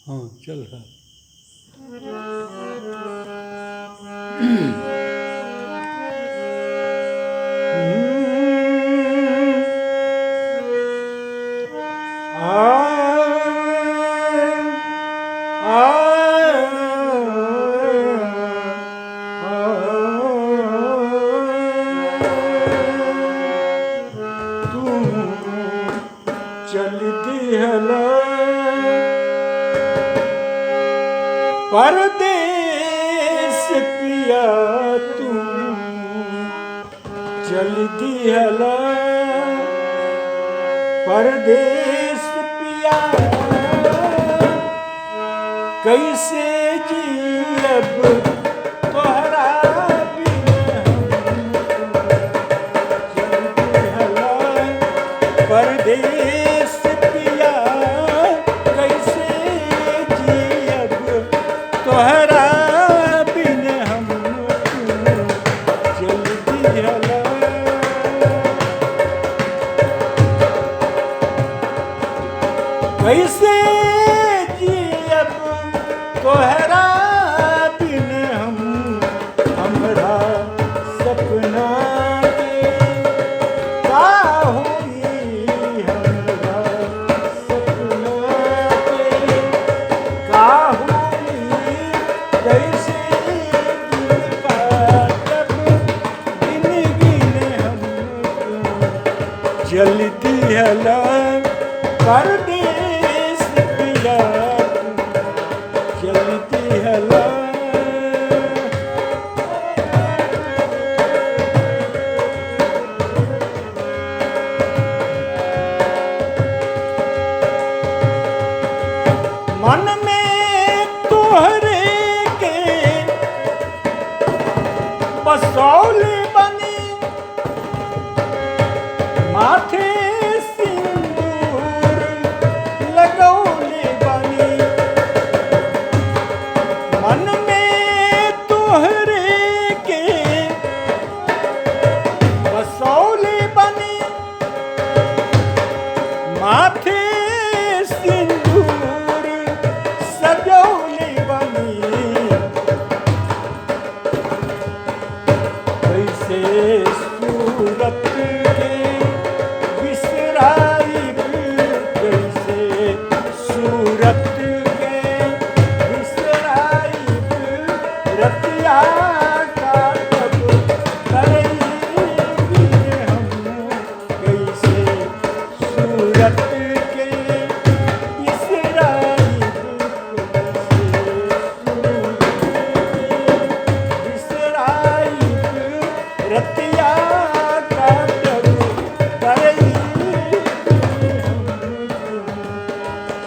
हाँ चल रहा। चल दिहला परदेस पिया तू, चल दिहला परदेस पिया, कैसे जियब तोहरा बिन हम, परदेस पिया कैसे जियब तोहरा बिन हम, चल दिहला कैसे जियब तोहरा बिन हम, हमरा सपना के का होई, हमरा सपना के का होई, कैसे दिन काटब दिन गिन हम, चल दिहला परदेस पिया तू, चल दिहला मन में तोहरे के बसौले बनी, माथे सिंदूर लगौले बनी, मन में तोहरे के बसौले बनी, माथे सिंदूर सजौले बनी, कैसे सूरत के बिसराइब, कैसे सूरत के बिसराइब, रतिया काटब करइब हम, कैसे सूरत के बिसराइब, बिसराइब, रतिया काटब करइब हम,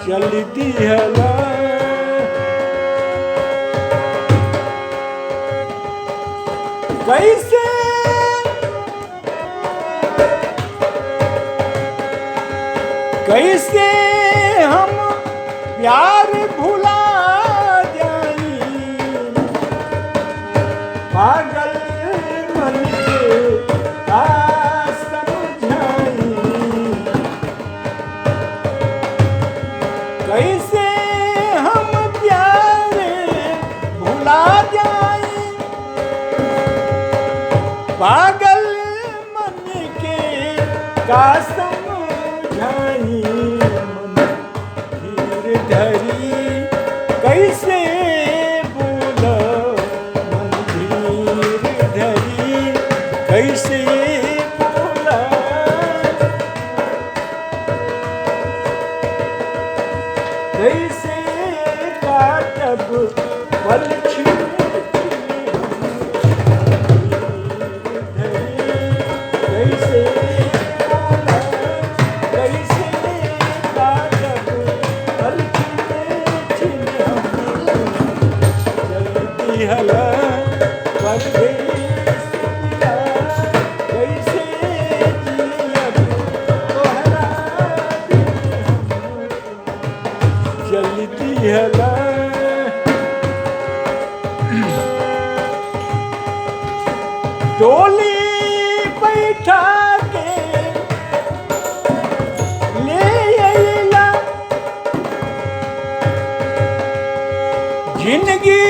चल दिहला कैसे कैसे हम प्यार भुला जाई, पागल मन के का समझाई, कैसे हम प्यार भुला जाई, पागल मन के का समझाई, मन धीर धरी कैसे बोला, मन धीर धरी कैसे बोला, कैसे काटब पल छिन कैसे बोला, कैसे काटब पल छिन हम, चल दिहला परदेस पिया, कैसे जियब तोहरा बिन हम, चल दिहला डोली बैठा के ले अइला जिंदगी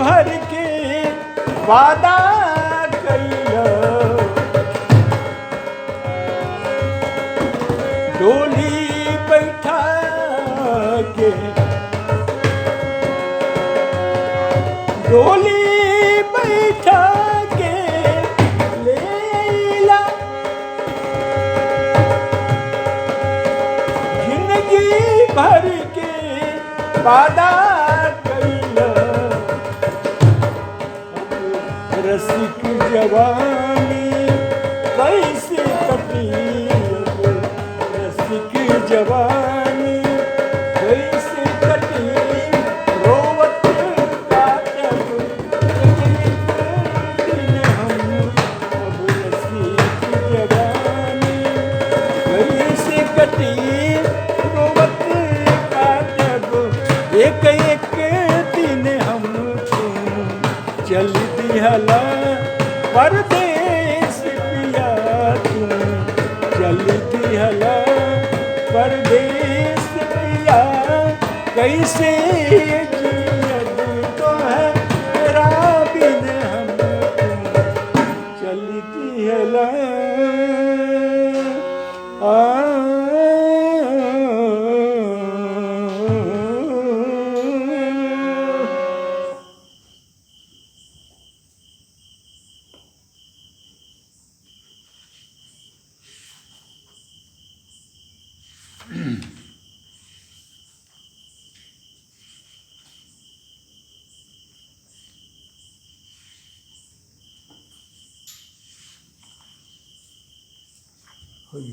भर के वादा कैला डोली बैठा के डोली बैठा के ले अइला जिंदगी भर के वादा कैला रसिक जवानी कैसे कटी रसिक जवानी कैसे कटी रोवत काटब एक दिन हम अब रसिक जवानी कैसे कटी रोवत काटब एक दिन हम चल दिहला परदेस पिया तू चल दिहला परदेस पिया कैसे जियब तो है तेरा बिन हम चल दिहला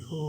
हो